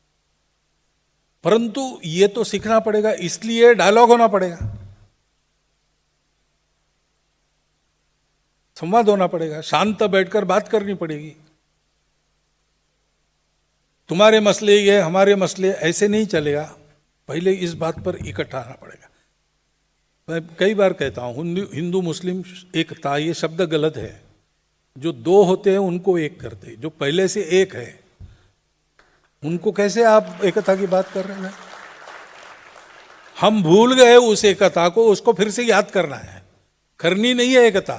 परंतु ये तो सीखना पड़ेगा, इसलिए डायलॉग होना पड़ेगा, संवाद होना पड़ेगा, शांत बैठकर बात करनी पड़ेगी। तुम्हारे मसले ये, हमारे मसले, ऐसे नहीं चलेगा। पहले इस बात पर इकट्ठा आना पड़ेगा। मैं कई बार कहता हूं, हिंदू मुस्लिम एकता, ये शब्द गलत है। जो दो होते हैं उनको एक करते, जो पहले से एक है उनको कैसे आप एकता की बात कर रहे हैं? हम भूल गए उस एकता को, उसको फिर से याद करना है। करनी नहीं है एकता।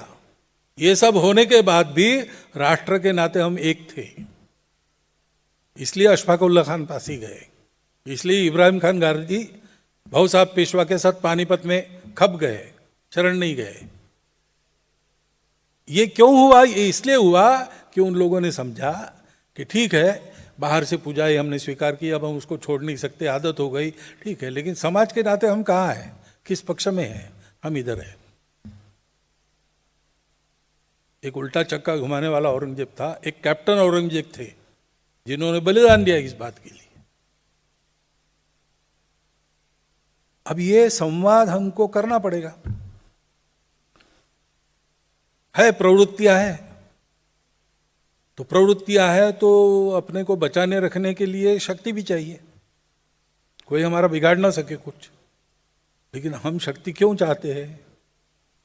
ये सब होने के बाद भी राष्ट्र के नाते हम एक थे। इसलिए अशफाकुल्ला खान पासी गए, इसलिए इब्राहिम खान गारजी भाऊ साहब पेशवा के साथ पानीपत में खप गए, शरण नहीं गए। ये क्यों हुआ? ये इसलिए हुआ कि उन लोगों ने समझा कि ठीक है, बाहर से पूजाई हमने स्वीकार की, अब हम उसको छोड़ नहीं सकते, आदत हो गई, ठीक है, लेकिन समाज के नाते हम कहाँ हैं, किस पक्ष में हैं? हम इधर हैं। एक उल्टा चक्का घुमाने वाला औरंगजेब था, एक कैप्टन औरंगजेब थे जिन्होंने बलिदान दिया इस बात के लिए। अब ये संवाद हमको करना पड़ेगा। है प्रवृत्तियां हैं, तो प्रवृत्तियां है तो अपने को बचाने रखने के लिए शक्ति भी चाहिए। कोई हमारा बिगाड़ ना सके कुछ, लेकिन हम शक्ति क्यों चाहते हैं?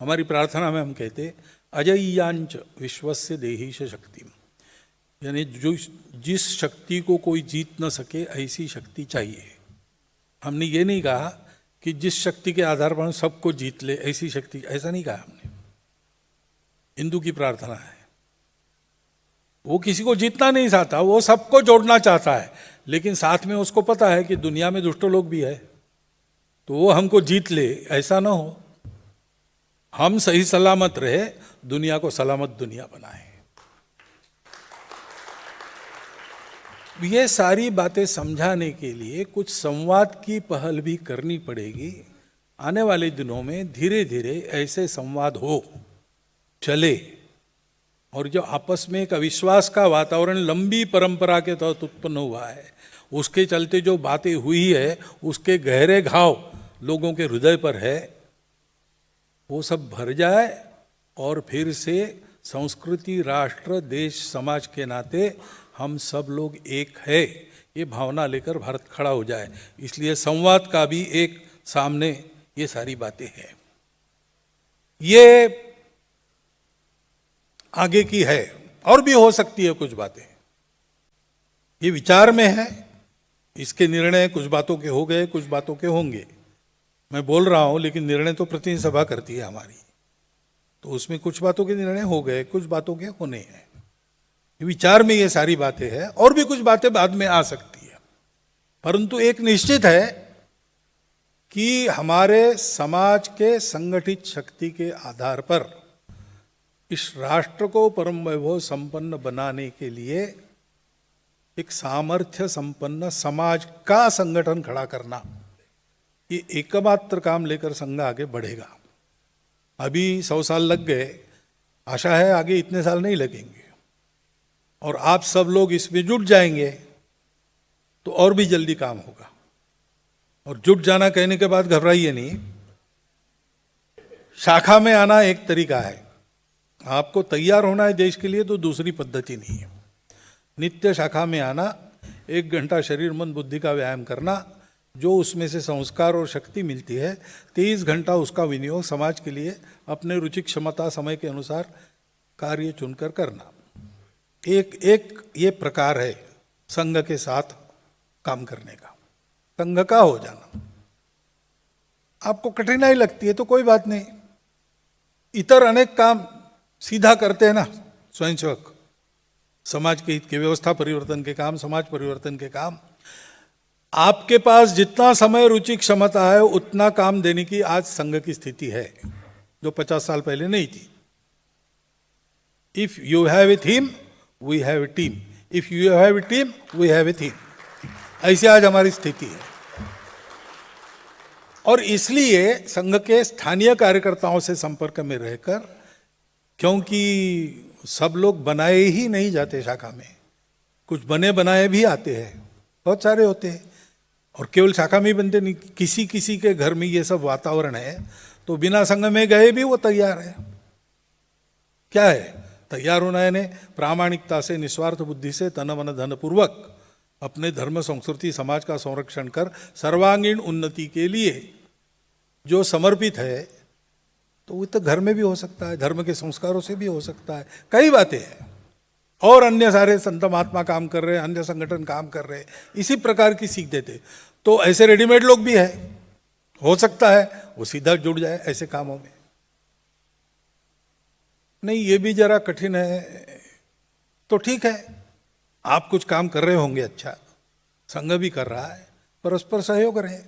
हमारी प्रार्थना में हम कहते अजय्यांच विश्वस्य देहीश शक्ति, यानी जो जिस शक्ति को कोई जीत न सके ऐसी शक्ति चाहिए। हमने ये नहीं कहा कि जिस शक्ति के आधार पर सबको जीत ले ऐसी शक्ति, ऐसा नहीं कहा हमने। हिंदू की प्रार्थना है, वो किसी को जीतना नहीं चाहता, वो सबको जोड़ना चाहता है, लेकिन साथ में उसको पता है कि दुनिया में दुष्ट लोग भी है, तो वो हमको जीत ले ऐसा ना हो। हम सही सलामत रहे, दुनिया को सलामत दुनिया बनाए। ये सारी बातें समझाने के लिए कुछ संवाद की पहल भी करनी पड़ेगी। आने वाले दिनों में धीरे धीरे ऐसे संवाद हो चले, और जो आपस में एक अविश्वास का वातावरण लंबी परंपरा के तहत उत्पन्न हुआ है, उसके चलते जो बातें हुई है उसके गहरे घाव लोगों के हृदय पर है, वो सब भर जाए और फिर से संस्कृति, राष्ट्र, देश, समाज के नाते हम सब लोग एक है, ये भावना लेकर भारत खड़ा हो जाए। इसलिए संवाद का भी एक सामने ये सारी बातें हैं। ये आगे की है, और भी हो सकती है कुछ बातें, ये विचार में है। इसके निर्णय कुछ बातों के हो गए, कुछ बातों के होंगे। मैं बोल रहा हूं, लेकिन निर्णय तो प्रतिनिधि सभा करती है हमारी, तो उसमें कुछ बातों के निर्णय हो गए, कुछ बातों के होने हैं। विचार में ये सारी बातें हैं, और भी कुछ बातें बाद में आ सकती है, परंतु एक निश्चित है कि हमारे समाज के संगठित शक्ति के आधार पर इस राष्ट्र को परम वैभव संपन्न बनाने के लिए एक सामर्थ्य संपन्न समाज का संगठन खड़ा करना, ये एकमात्र काम लेकर संघ आगे बढ़ेगा। अभी 100 साल लग गए, आशा है आगे इतने साल नहीं लगेंगे, और आप सब लोग इसमें जुट जाएंगे तो और भी जल्दी काम होगा। और जुट जाना कहने के बाद घबराइए नहीं, शाखा में आना एक तरीका है, आपको तैयार होना है देश के लिए तो दूसरी पद्धति नहीं है। नित्य शाखा में आना, 1 घंटा शरीर मन बुद्धि का व्यायाम करना, जो उसमें से संस्कार और शक्ति मिलती है, 23 घंटा उसका विनियोग समाज के लिए अपने रुचि, क्षमता, समय के अनुसार कार्य चुनकर करना। एक ये प्रकार है संघ के साथ काम करने का, संघ का हो जाना। आपको कठिनाई लगती है तो कोई बात नहीं, इतर अनेक काम सीधा करते हैं ना स्वयंसेवक, समाज के हित के, व्यवस्था परिवर्तन के काम, समाज परिवर्तन के काम। आपके पास जितना समय, रुचि, क्षमता है उतना काम देने की आज संघ की स्थिति है, जो 50 साल पहले नहीं थी। If you have a theme we have a team, if you have a team we have a theme, ऐसी आज हमारी स्थिति है। और इसलिए संघ के स्थानीय कार्यकर्ताओं से संपर्क में रहकर, क्योंकि सब लोग बनाए ही नहीं जाते शाखा में, कुछ बने बनाए भी आते हैं, बहुत सारे होते हैं, और केवल शाखा में ही बनते नहीं, किसी किसी के घर में ये सब वातावरण है तो बिना संघ में गए भी वो तैयार है। क्या है तैयार होना? यानी प्रामाणिकता से, निस्वार्थ बुद्धि से, तन मन धन पूर्वक अपने धर्म, संस्कृति, समाज का संरक्षण कर सर्वांगीण उन्नति के लिए जो समर्पित है, तो वो तो घर में भी हो सकता है, धर्म के संस्कारों से भी हो सकता है, कई बातें हैं। और अन्य सारे संत महात्मा काम कर रहे हैं, अन्य संगठन काम कर रहे हैं, इसी प्रकार की सीख देते। तो ऐसे रेडीमेड लोग भी है, हो सकता है वो सीधा जुड़ जाए ऐसे कामों में। नहीं, ये भी जरा कठिन है, तो ठीक है, आप कुछ काम कर रहे होंगे, अच्छा, संघ भी कर रहा है, परस्पर सहयोग रहे,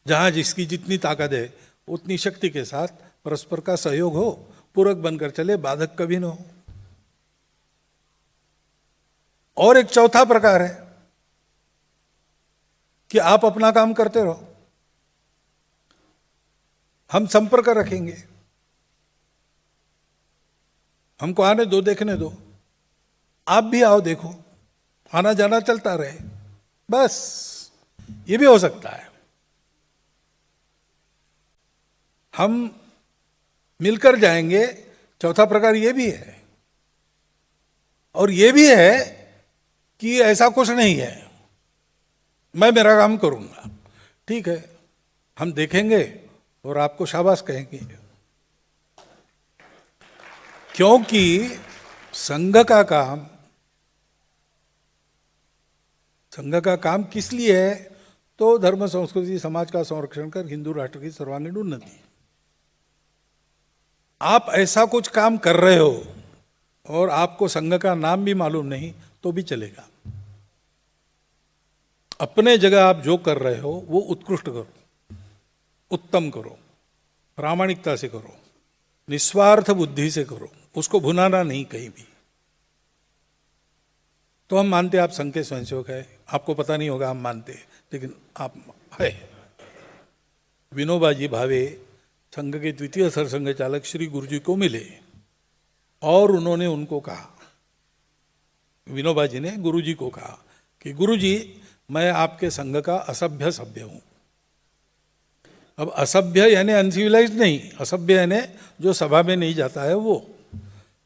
जहां जिसकी जितनी ताकत है उतनी शक्ति के साथ परस्पर का सहयोग हो, पूरक बनकर चले, बाधक कभी न हो। और एक चौथा प्रकार है कि आप अपना काम करते रहो, हम संपर्क रखेंगे, हमको आने दो, देखने दो, आप भी आओ, देखो, आना जाना चलता रहे, बस। ये भी हो सकता है। हम मिलकर जाएंगे, चौथा प्रकार ये भी है। और ये भी है कि ऐसा कुछ नहीं है, मैं मेरा काम करूंगा, ठीक है, हम देखेंगे और आपको शाबाश कहेंगे। क्योंकि संघ का काम किस लिए है? तो धर्म संस्कृति समाज का संरक्षण कर हिंदू राष्ट्र की सर्वांगीण उन्नति। आप ऐसा कुछ काम कर रहे हो और आपको संघ का नाम भी मालूम नहीं तो भी चलेगा। अपने जगह आप जो कर रहे हो वो उत्कृष्ट करो, उत्तम करो, प्रामाणिकता से करो, निस्वार्थ बुद्धि से करो, उसको भुनाना नहीं कहीं भी। तो हम मानते आप संघ के स्वयंसेवक है, आपको पता नहीं होगा, हम मानते, लेकिन आप है। विनोबा जी भावे संघ के द्वितीय सरसंघ चालक श्री गुरुजी को मिले और उन्होंने उनको कहा, विनोबा जी ने गुरुजी को कहा कि गुरुजी, मैं आपके संघ का असभ्य सभ्य हूं। अब असभ्य यानी अनसिविलाइज्ड नहीं, असभ्य यानी जो सभा में नहीं जाता है वो।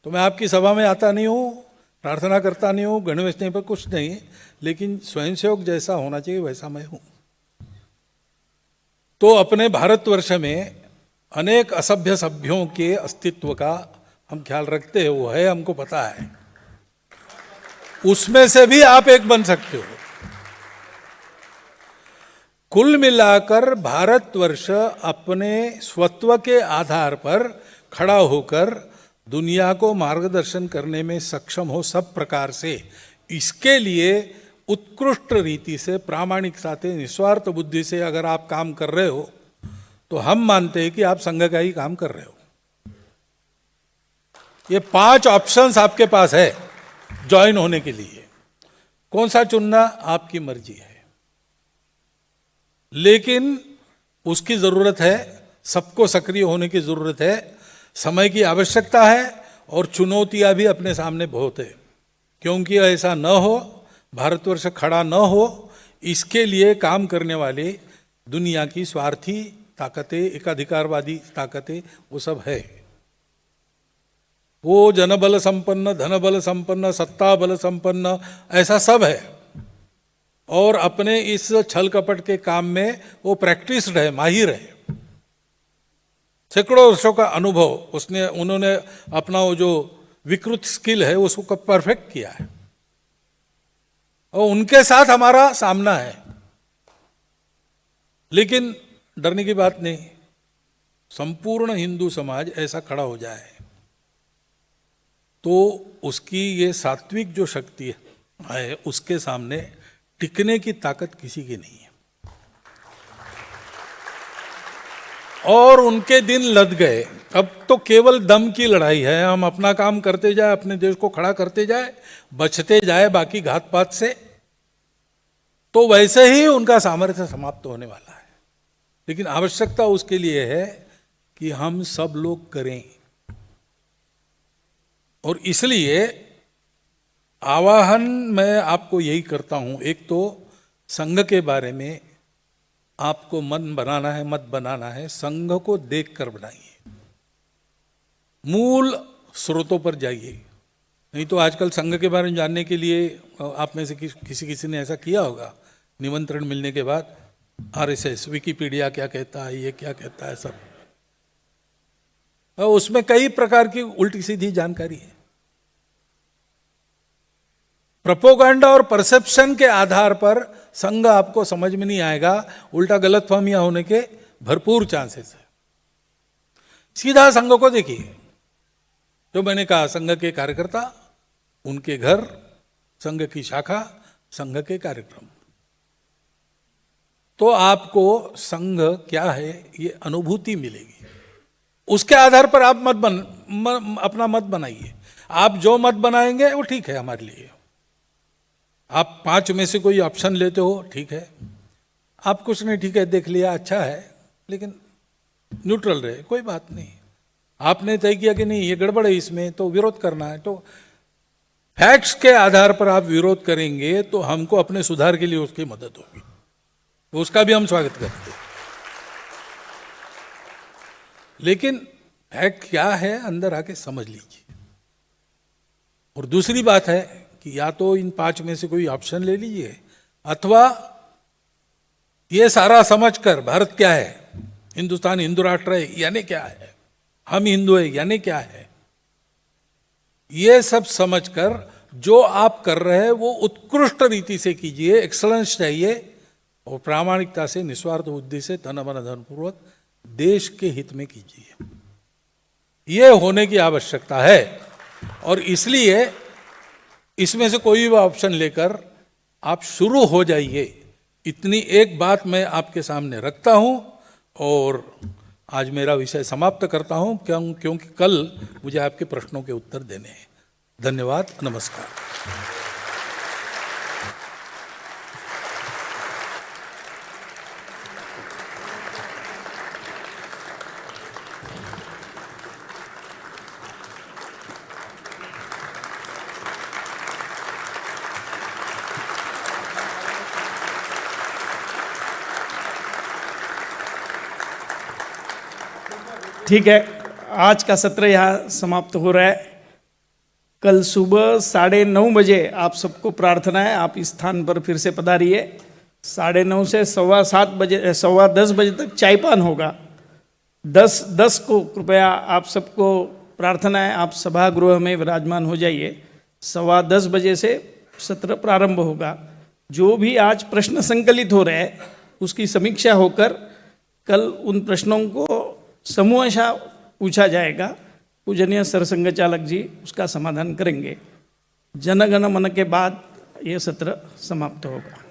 तो मैं आपकी सभा में आता नहीं हूं, प्रार्थना करता नहीं हूं, गणवेश नहीं, पर कुछ नहीं, लेकिन स्वयंसेवक जैसा होना चाहिए वैसा मैं हूं। तो अपने भारतवर्ष में अनेक असभ्य सभ्यों के अस्तित्व का हम ख्याल रखते हैं, वो है, हमको पता है। उसमें से भी आप एक बन सकते हो। कुल मिलाकर भारतवर्ष अपने स्वत्व के आधार पर खड़ा होकर दुनिया को मार्गदर्शन करने में सक्षम हो सब प्रकार से, इसके लिए उत्कृष्ट रीति से, प्रामाणिकता से, निस्वार्थ बुद्धि से अगर आप काम कर रहे हो तो हम मानते हैं कि आप संघ का ही काम कर रहे हो। ये 5 ऑप्शंस आपके पास है ज्वाइन होने के लिए। कौन सा चुनना आपकी मर्जी है, लेकिन उसकी जरूरत है, सबको सक्रिय होने की जरूरत है, समय की आवश्यकता है और चुनौतियां भी अपने सामने बहुत है। क्योंकि ऐसा न हो, भारतवर्ष खड़ा न हो, इसके लिए काम करने वाले दुनिया की स्वार्थी ताकतें, एकाधिकारवादी ताकतें, वो सब है। वो जनबल संपन्न, धनबल संपन्न, सत्ता बल संपन्न, ऐसा सब है। और अपने इस छल कपट के काम में वो प्रैक्टिस्ड है, माहिर है। सैकड़ों वर्षों का अनुभव उन्होंने अपना वो जो विकृत स्किल है उसको परफेक्ट किया है, और उनके साथ हमारा सामना है। लेकिन डरने की बात नहीं, संपूर्ण हिंदू समाज ऐसा खड़ा हो जाए तो उसकी ये सात्विक जो शक्ति है उसके सामने टिकने की ताकत किसी की नहीं है। और उनके दिन लद गए। अब तो केवल दम की लड़ाई है, हम अपना काम करते जाए, अपने देश को खड़ा करते जाए, बचते जाए बाकी घात पात से, तो वैसे ही उनका सामर्थ्य समाप्त होने वाला है। लेकिन आवश्यकता उसके लिए है कि हम सब लोग करें। और इसलिए आवाहन मैं आपको यही करता हूं, एक तो संघ के बारे में आपको मन बनाना है, मत बनाना है, संघ को देखकर बनाइए, मूल स्रोतों पर जाइए। नहीं तो आजकल संघ के बारे में जानने के लिए आप में से किसी ने ऐसा किया होगा, निमंत्रण मिलने के बाद आरएसएस, विकिपीडिया क्या कहता है, ये क्या कहता है, सब। और उसमें कई प्रकार की उल्टी सीधी जानकारी है। प्रोपोगंडा और परसेप्शन के आधार पर संघ आपको समझ में नहीं आएगा, उल्टा गलतफहमियां होने के भरपूर चांसेस है। सीधा संघ को देखिए, जो मैंने कहा, संघ के कार्यकर्ता, उनके घर, संघ की शाखा, संघ के कार्यक्रम, तो आपको संघ क्या है ये अनुभूति मिलेगी। उसके आधार पर आप अपना मत बनाइए। आप जो मत बनाएंगे वो ठीक है हमारे लिए, आप 5 में से कोई ऑप्शन लेते हो, ठीक है, आप कुछ नहीं, ठीक है, देख लिया, अच्छा है, लेकिन न्यूट्रल रहे, कोई बात नहीं। आपने तय किया कि नहीं ये गड़बड़ है इसमें, तो विरोध करना है, तो फैक्ट्स के आधार पर आप विरोध करेंगे तो हमको अपने सुधार के लिए उसकी मदद होगी, तो उसका भी हम स्वागत करते हैं। लेकिन फैक्ट क्या है अंदर आके समझ लीजिए। और दूसरी बात है कि या तो इन 5 में से कोई ऑप्शन ले लीजिए, अथवा ये सारा समझकर भारत क्या है, हिंदुस्तान हिंदू राष्ट्र है यानी क्या है, हम हिंदू है यानी क्या है, ये सब समझकर जो आप कर रहे हैं वो उत्कृष्ट रीति से कीजिए, एक्सलेंस चाहिए, और प्रामाणिकता से, निस्वार्थ बुद्धि से, तन मन धन पूर्वक देश के हित में कीजिए। ये होने की आवश्यकता है। और इसलिए इसमें से कोई भी ऑप्शन लेकर आप शुरू हो जाइए, इतनी एक बात मैं आपके सामने रखता हूं और आज मेरा विषय समाप्त करता हूं, क्योंकि कल मुझे आपके प्रश्नों के उत्तर देने हैं। धन्यवाद, नमस्कार। ठीक है, आज का सत्र यहाँ समाप्त हो रहा है। कल सुबह 9:30 बजे आप सबको प्रार्थना है, आप इस स्थान पर फिर से पधारिए। 9:30 से 7:15 बजे 10:15 बजे तक चायपान होगा। 10:10 को कृपया आप सबको प्रार्थना है, आप सभागृह में विराजमान हो जाइए। 10:15 बजे से सत्र प्रारंभ होगा। जो भी आज प्रश्न संकलित हो रहे हैं उसकी समीक्षा होकर कल उन प्रश्नों को समूहशः पूछा जाएगा। पूजनीय सरसंघ चालक जी उसका समाधान करेंगे। जनगण मन के बाद ये सत्र समाप्त होगा।